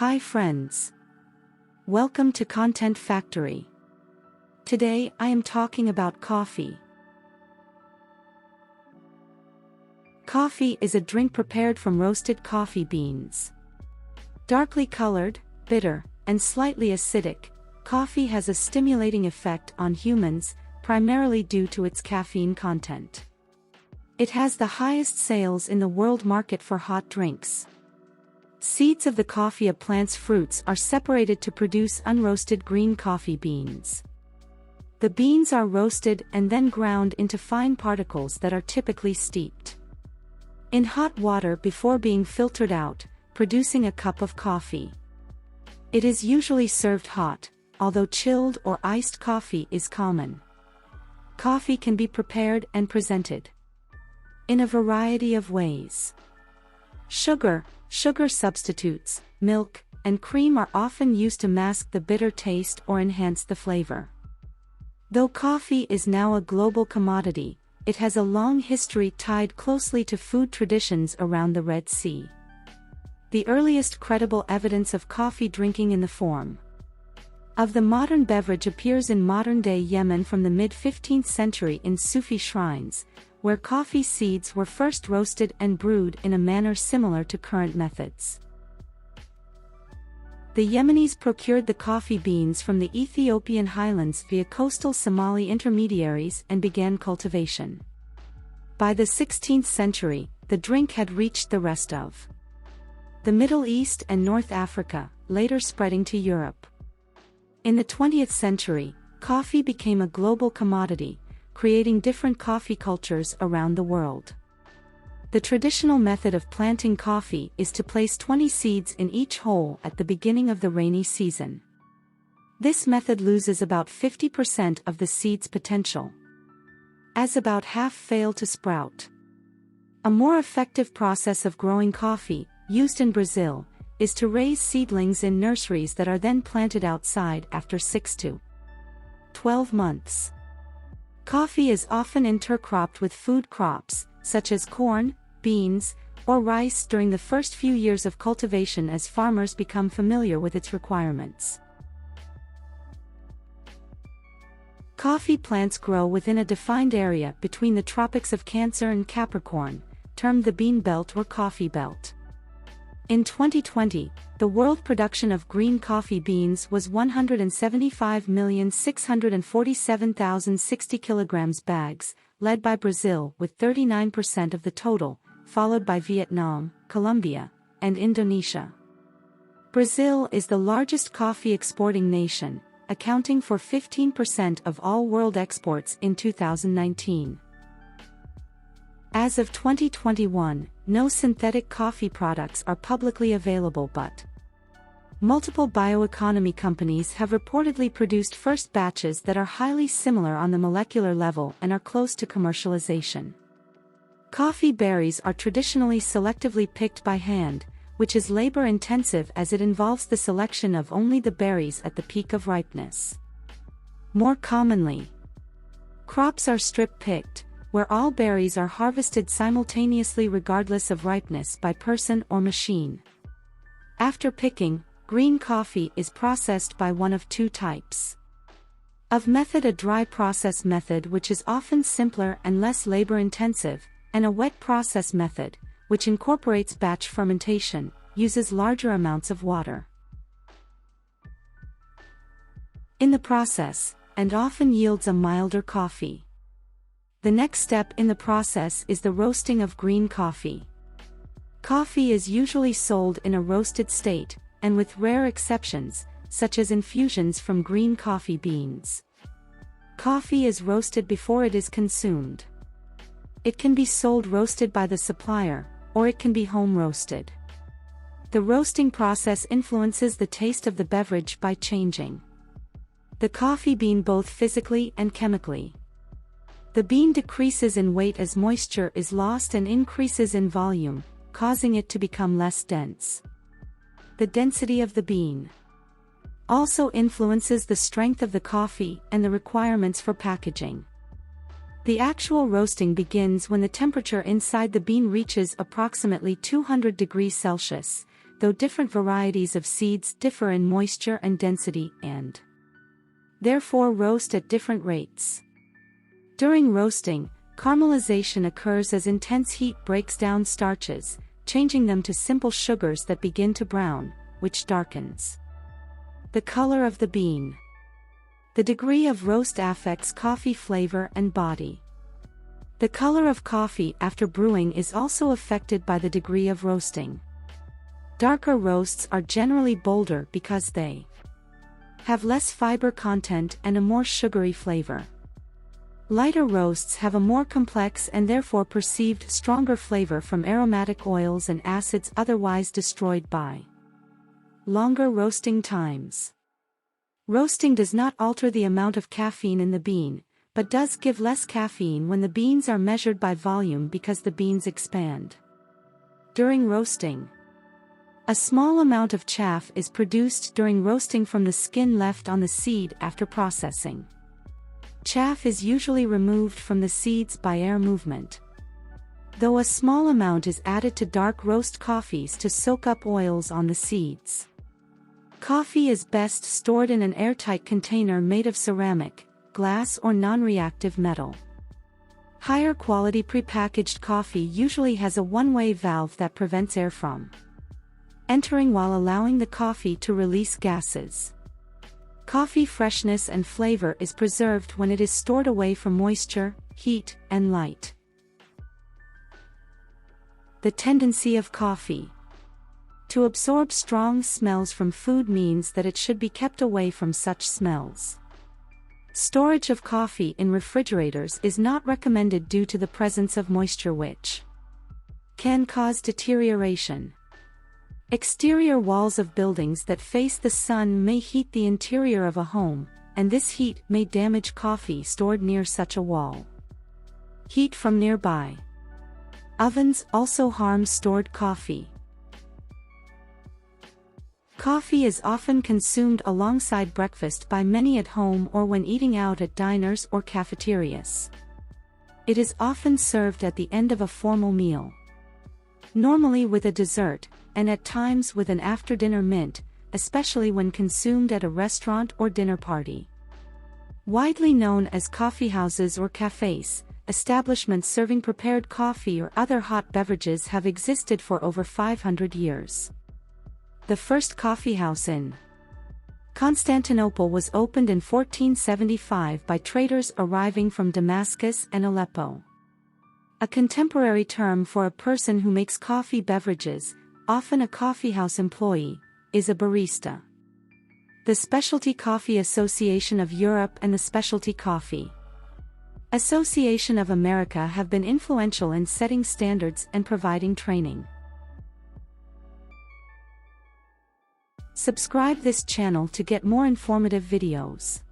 Hi friends. Welcome to Content Factory. Today I am talking about coffee. Coffee is a drink prepared from roasted coffee beans. Darkly colored, bitter, and slightly acidic, coffee has a stimulating effect on humans, primarily due to its caffeine content. It has the highest sales in the world market for hot drinks. Seeds of the Coffea plant's fruits are separated to produce unroasted green coffee beans. The beans are roasted and then ground into fine particles that are typically steeped in hot water before being filtered out, producing a cup of coffee. It is usually served hot, although chilled or iced coffee is common. Coffee can be prepared and presented in a variety of ways. Sugar substitutes, milk, and cream are often used to mask the bitter taste or enhance the flavor. Though coffee is now a global commodity, it has a long history tied closely to food traditions around the Red Sea. The earliest credible evidence of coffee drinking in the form of the modern beverage appears in modern-day Yemen from the mid-15th century in Sufi shrines, where coffee seeds were first roasted and brewed in a manner similar to current methods. The Yemenis procured the coffee beans from the Ethiopian highlands via coastal Somali intermediaries and began cultivation. By the 16th century, the drink had reached the rest of the Middle East and North Africa, later spreading to Europe. In the 20th century, coffee became a global commodity, creating different coffee cultures around the world. The traditional method of planting coffee is to place 20 seeds in each hole at the beginning of the rainy season. This method loses about 50% of the seed's potential, as about half fail to sprout. A more effective process of growing coffee, used in Brazil, is to raise seedlings in nurseries that are then planted outside after 6 to 12 months. Coffee is often intercropped with food crops, such as corn, beans, or rice during the first few years of cultivation as farmers become familiar with its requirements. Coffee plants grow within a defined area between the tropics of Cancer and Capricorn, termed the bean belt or coffee belt. In 2020, the world production of green coffee beans was 175,647,060 kilograms bags, led by Brazil with 39% of the total, followed by Vietnam, Colombia, and Indonesia. Brazil is the largest coffee exporting nation, accounting for 15% of all world exports in 2019. As of 2021, no synthetic coffee products are publicly available, but multiple bioeconomy companies have reportedly produced first batches that are highly similar on the molecular level and are close to commercialization. Coffee berries are traditionally selectively picked by hand, which is labor-intensive as it involves the selection of only the berries at the peak of ripeness. More commonly, crops are strip-picked, where all berries are harvested simultaneously regardless of ripeness by person or machine. After picking, green coffee is processed by one of two types of method: a dry process method, which is often simpler and less labor-intensive, and a wet process method, which incorporates batch fermentation, uses larger amounts of water in the process, and often yields a milder coffee. The next step in the process is the roasting of green coffee. Coffee is usually sold in a roasted state, and with rare exceptions, such as infusions from green coffee beans. Coffee is roasted before it is consumed. It can be sold roasted by the supplier, or it can be home roasted. The roasting process influences the taste of the beverage by changing the coffee bean both physically and chemically. The bean decreases in weight as moisture is lost and increases in volume, causing it to become less dense. The density of the bean also influences the strength of the coffee and the requirements for packaging. The actual roasting begins when the temperature inside the bean reaches approximately 200 degrees Celsius. though different varieties of seeds differ in moisture and density and therefore roast at different rates. During roasting, caramelization occurs as intense heat breaks down starches, changing them to simple sugars that begin to brown, which darkens the color of the bean. The degree of roast affects coffee flavor and body. The color of coffee after brewing is also affected by the degree of roasting. Darker roasts are generally bolder because they have less fiber content and a more sugary flavor. Lighter roasts have a more complex and therefore perceived stronger flavor from aromatic oils and acids otherwise destroyed by longer roasting times. Roasting does not alter the amount of caffeine in the bean, but does give less caffeine when the beans are measured by volume because the beans expand. During roasting, a small amount of chaff is produced during roasting from the skin left on the seed after processing. Chaff is usually removed from the seeds by air movement, though a small amount is added to dark roast coffees to soak up oils on the seeds. Coffee is best stored in an airtight container made of ceramic, glass or non-reactive metal. Higher quality prepackaged coffee usually has a one-way valve that prevents air from entering while allowing the coffee to release gases. Coffee freshness and flavor is preserved when it is stored away from moisture, heat, and light. The tendency of coffee to absorb strong smells from food means that it should be kept away from such smells. Storage of coffee in refrigerators is not recommended due to the presence of moisture which can cause deterioration. Exterior walls of buildings that face the sun may heat the interior of a home, and this heat may damage coffee stored near such a wall. Heat from nearby ovens also harms stored coffee. Coffee is often consumed alongside breakfast by many at home or when eating out at diners or cafeterias. It is often served at the end of a formal meal, normally with a dessert, and at times with an after-dinner mint, especially when consumed at a restaurant or dinner party. Widely known as coffeehouses or cafes, establishments serving prepared coffee or other hot beverages have existed for over 500 years. The first coffeehouse in Constantinople was opened in 1475 by traders arriving from Damascus and Aleppo. A contemporary term for a person who makes coffee beverages, often a coffeehouse employee, is a barista. The Specialty Coffee Association of Europe and the Specialty Coffee Association of America have been influential in setting standards and providing training. Subscribe this channel to get more informative videos.